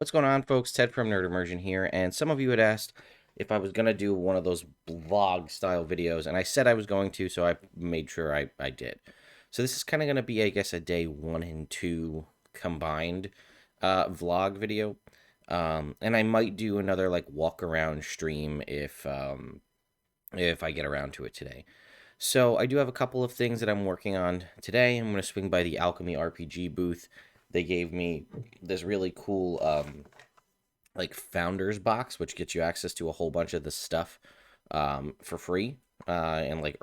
What's going on, folks? Ted from Immersion here, and some of you had asked if I was going to do one of those vlog-style videos, and I said I was going to, so I made sure I did. So this is kind of going to be, I guess, a day 1 and 2 combined vlog video, and I might do another, like, walk-around stream if I get around to it today. So I do have a couple of things that I'm working on today. I'm going to swing by the Alchemy RPG booth. They gave me this really cool like founders box, which gets you access to a whole bunch of the stuff for free, and like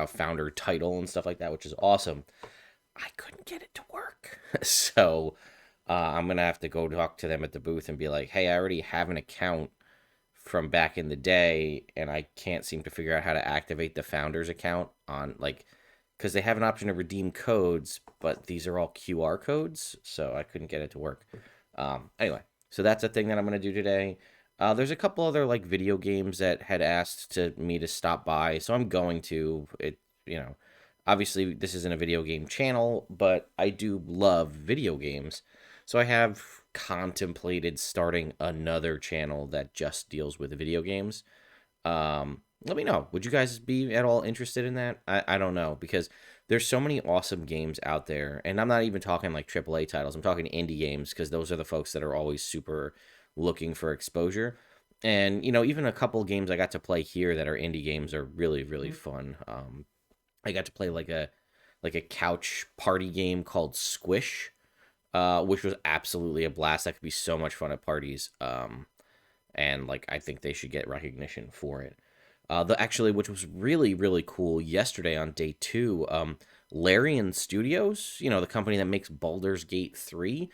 founder title and stuff like that, which is awesome. I couldn't get it to work, so I'm gonna have to go talk to them at the booth and be like, "Hey, I already have an account from back in the day, and I can't seem to figure out how to activate the founders account on like." Because they have an option to redeem codes, but these are all QR codes, so I couldn't get it to work. Anyway, so that's a thing that I'm going to do today. There's a couple other like video games that had asked me to stop by, so I'm going to. Obviously this isn't a video game channel, but I do love video games, so I have contemplated starting another channel that just deals with video games. Let me know. Would you guys be at all interested in that? I don't know, because there's so many awesome games out there, and I'm not even talking like AAA titles. I'm talking indie games, because those are the folks that are always super looking for exposure. And even a couple games I got to play here that are indie games are really really fun. I got to play like a couch party game called Squish, which was absolutely a blast. That could be so much fun at parties. And like I think they should get recognition for it. Which was really really cool yesterday on day 2, Larian Studios, the company that makes Baldur's Gate 3,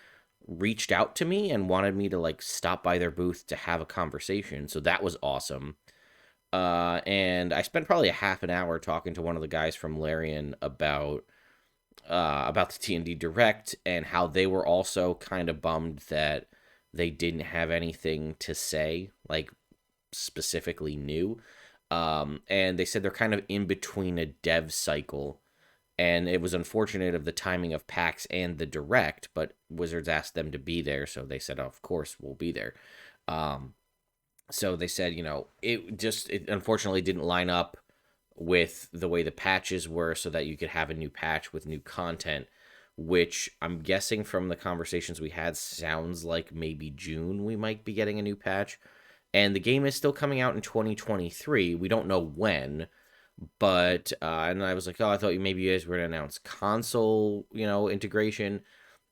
reached out to me and wanted me to like stop by their booth to have a conversation. So that was awesome. And I spent probably a half an hour talking to one of the guys from Larian about the T&D Direct, and how they were also kind of bummed that they didn't have anything to say, like specifically new. And they said they're kind of in between a dev cycle, and it was unfortunate of the timing of PAX and the Direct, but Wizards asked them to be there, so they said, oh, of course, we'll be there. So they said, it unfortunately didn't line up with the way the patches were, so that you could have a new patch with new content, which I'm guessing from the conversations we had sounds like maybe June we might be getting a new patch. And the game is still coming out in 2023. We don't know when, but and I was like, oh, I thought maybe you guys were going to announce console, integration.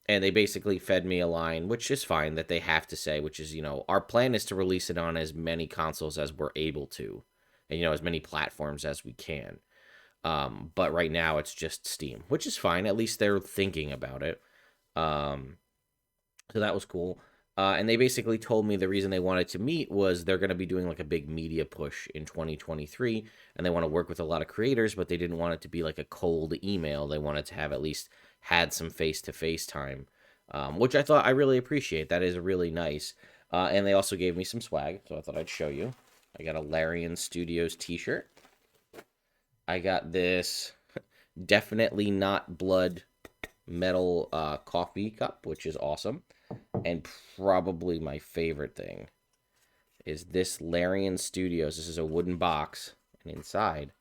And they basically fed me a line, which is fine, that they have to say, which is, our plan is to release it on as many consoles as we're able to, and as many platforms as we can. But right now it's just Steam, which is fine. At least they're thinking about it. So that was cool. And they basically told me the reason they wanted to meet was they're going to be doing like a big media push in 2023, and they want to work with a lot of creators, but they didn't want it to be like a cold email. They wanted to have at least had some face-to-face time, which I thought I really appreciate. That is really nice. And they also gave me some swag, so I thought I'd show you. I got a Larian Studios t-shirt. I got this definitely not blood metal coffee cup, which is awesome. And probably my favorite thing is this Larian Studios. This is a wooden box, and inside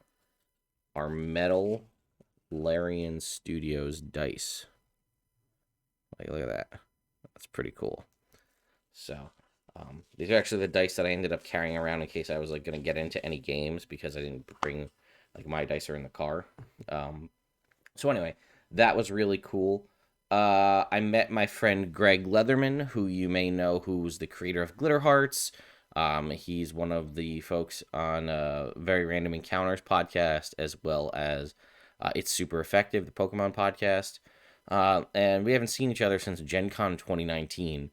are metal Larian Studios dice. Like, look at that. That's pretty cool. So, these are actually the dice that I ended up carrying around in case I was like going to get into any games, because I didn't bring like my dice are in the car. So anyway, that was really cool. I met my friend Greg Leatherman, who you may know, who's the creator of Glitter Hearts. He's one of the folks on Very Random Encounters podcast, as well as It's Super Effective, the Pokemon podcast. And we haven't seen each other since Gen Con 2019.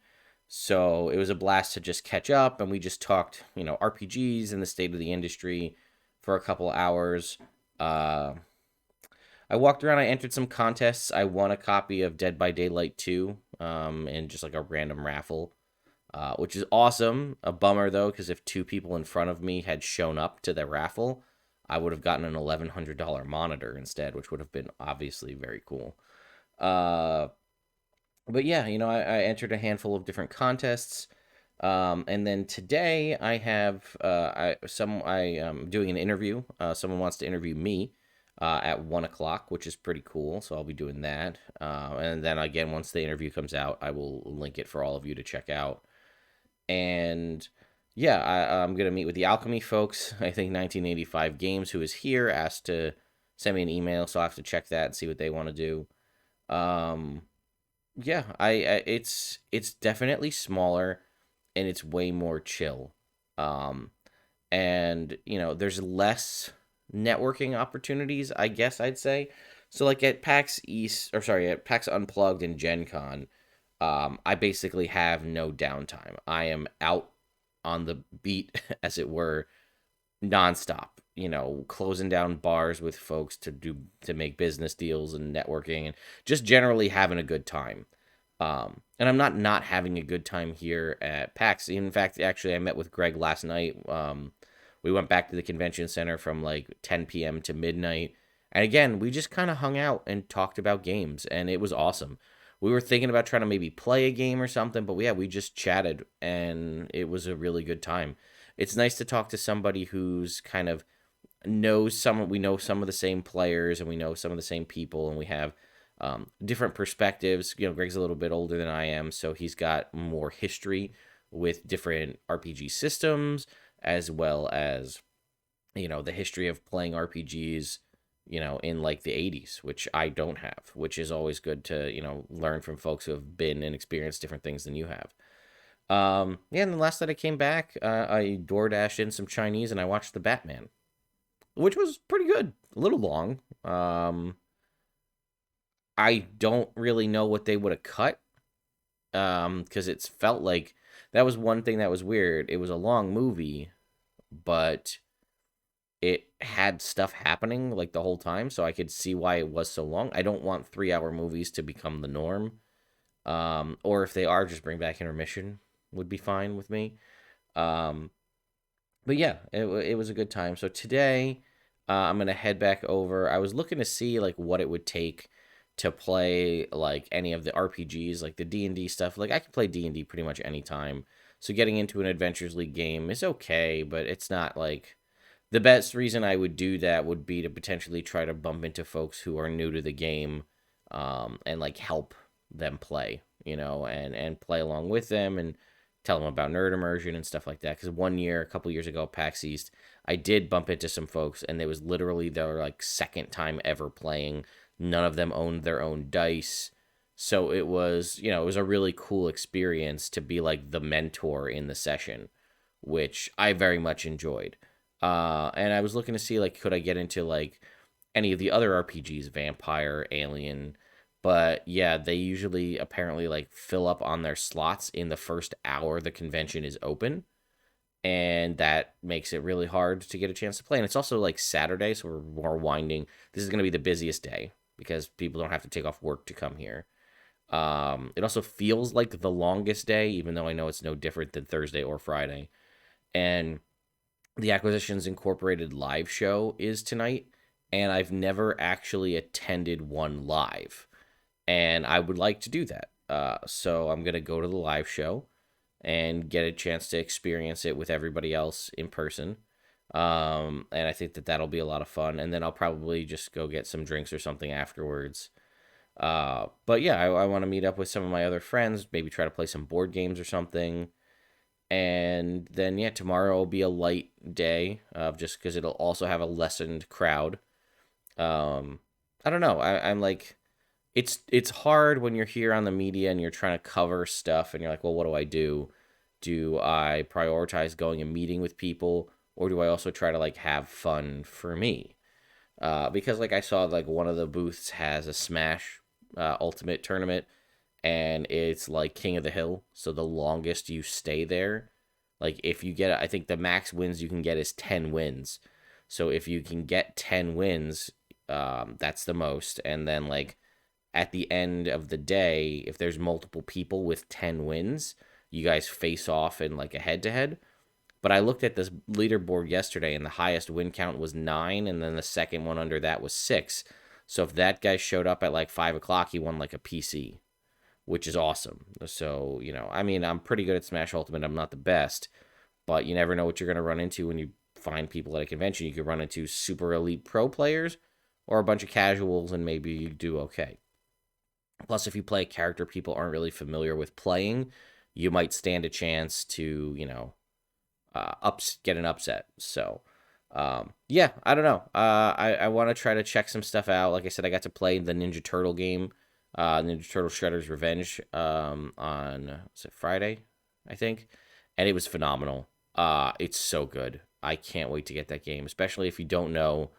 So it was a blast to just catch up, and we just talked, RPGs and the state of the industry for a couple hours. I walked around, I entered some contests. I won a copy of Dead by Daylight 2 in just like a random raffle, which is awesome. A bummer, though, because if 2 people in front of me had shown up to the raffle, I would have gotten an $1,100 monitor instead, which would have been obviously very cool. But yeah, I entered a handful of different contests. And then today I have I am doing an interview. Someone wants to interview me at 1 o'clock, which is pretty cool. So I'll be doing that. And then again, once the interview comes out, I will link it for all of you to check out. And yeah, I'm gonna meet with the Alchemy folks. I think 1985 Games, who is here, asked to send me an email, so I have to check that and see what they want to do. Um, yeah, it's definitely smaller and it's way more chill. Um, and there's less networking opportunities, I guess I'd say. So like at PAX East, or sorry, at PAX Unplugged and Gen Con, I basically have no downtime. I am out on the beat, as it were, nonstop. Closing down bars with folks to make business deals and networking and just generally having a good time. And I'm not having a good time here at PAX. In fact, actually, I met with Greg last night. We went back to the convention center from like 10 p.m. to midnight. And again, we just kind of hung out and talked about games, and it was awesome. We were thinking about trying to maybe play a game or something, but yeah, we just chatted, and it was a really good time. It's nice to talk to somebody who's kind of we know some of the same players and we know some of the same people, and we have different perspectives. Greg's a little bit older than I am, so he's got more history with different RPG systems, as well as the history of playing RPGs in like the 80s, which I don't have, which is always good to learn from folks who have been and experienced different things than you have. Yeah, and the last night I came back, I door dashed in some Chinese and I watched the Batman, which was pretty good. A little long. I don't really know what they would have cut, because it's felt like that was one thing that was weird. It was a long movie, but it had stuff happening like the whole time, so I could see why it was so long. I don't want 3-hour movies to become the norm. Or if they are, just bring back intermission would be fine with me. Um, but yeah, it was a good time. So today, I'm gonna head back over. I was looking to see like what it would take to play like any of the RPGs, like the D&D stuff. Like I can play D&D pretty much anytime. So getting into an Adventures League game is okay, but it's not like the best reason I would do that would be to potentially try to bump into folks who are new to the game, and like help them play, and play along with them and tell them about nerd immersion and stuff like that. Because one year, a couple years ago, PAX East, I did bump into some folks, and it was literally their like second time ever playing. None of them owned their own dice. So it was a really cool experience to be like the mentor in the session, which I very much enjoyed. And I was looking to see like could I get into like any of the other RPGs, Vampire, Alien, but yeah, they usually apparently like fill up on their slots in the first hour the convention is open, and that makes it really hard to get a chance to play. And it's also like Saturday, so we're winding. This is going to be the busiest day because people don't have to take off work to come here. It also feels like the longest day, even though I know it's no different than Thursday or Friday. And the Acquisitions Incorporated live show is tonight, and I've never actually attended one live, and I would like to do that. So I'm gonna go to the live show and get a chance to experience it with everybody else in person. And I think that that'll be a lot of fun. And then I'll probably just go get some drinks or something afterwards. But yeah, I want to meet up with some of my other friends, maybe try to play some board games or something. And then yeah, tomorrow will be a light day, just because it'll also have a lessened crowd. I don't know. I'm like, it's hard when you're here on the media and you're trying to cover stuff, and you're like, well, what do I do? Do I prioritize going and meeting with people, or do I also try to like have fun for me? Because like I saw like one of the booths has a Smash Ultimate tournament, and it's like King of the Hill. So the longest you stay there, like if you get, I think the max wins you can get is 10 wins. So if you can get 10 wins, that's the most. And then like at the end of the day, if there's multiple people with 10 wins, you guys face off in like a head to head. But I looked at this leaderboard yesterday, and the highest win count was 9, and then the second one under that was 6. So if that guy showed up at like 5 o'clock, he won like a PC, which is awesome. So, I mean, I'm pretty good at Smash Ultimate. I'm not the best, but you never know what you're going to run into when you find people at a convention. You could run into super elite pro players or a bunch of casuals, and maybe you do okay. Plus, if you play a character people aren't really familiar with playing, you might stand a chance to, get an upset. So, yeah, I don't know. I want to try to check some stuff out. Like I said, I got to play the Ninja Turtle game, Ninja Turtle Shredder's Revenge, on was it Friday, I think, and it was phenomenal. It's so good. I can't wait to get that game, especially if you don't know.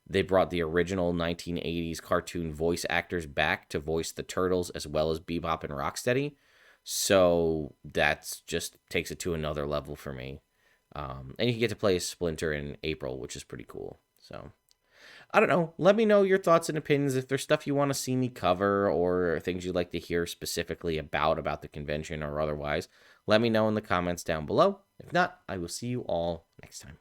They brought the original 1980s cartoon voice actors back to voice the Turtles as well as Bebop and Rocksteady. So that's just takes it to another level for me. And you can get to play as Splinter in April, which is pretty cool. So I don't know. Let me know your thoughts and opinions. If there's stuff you want to see me cover or things you'd like to hear specifically about the convention or otherwise, let me know in the comments down below. If not, I will see you all next time.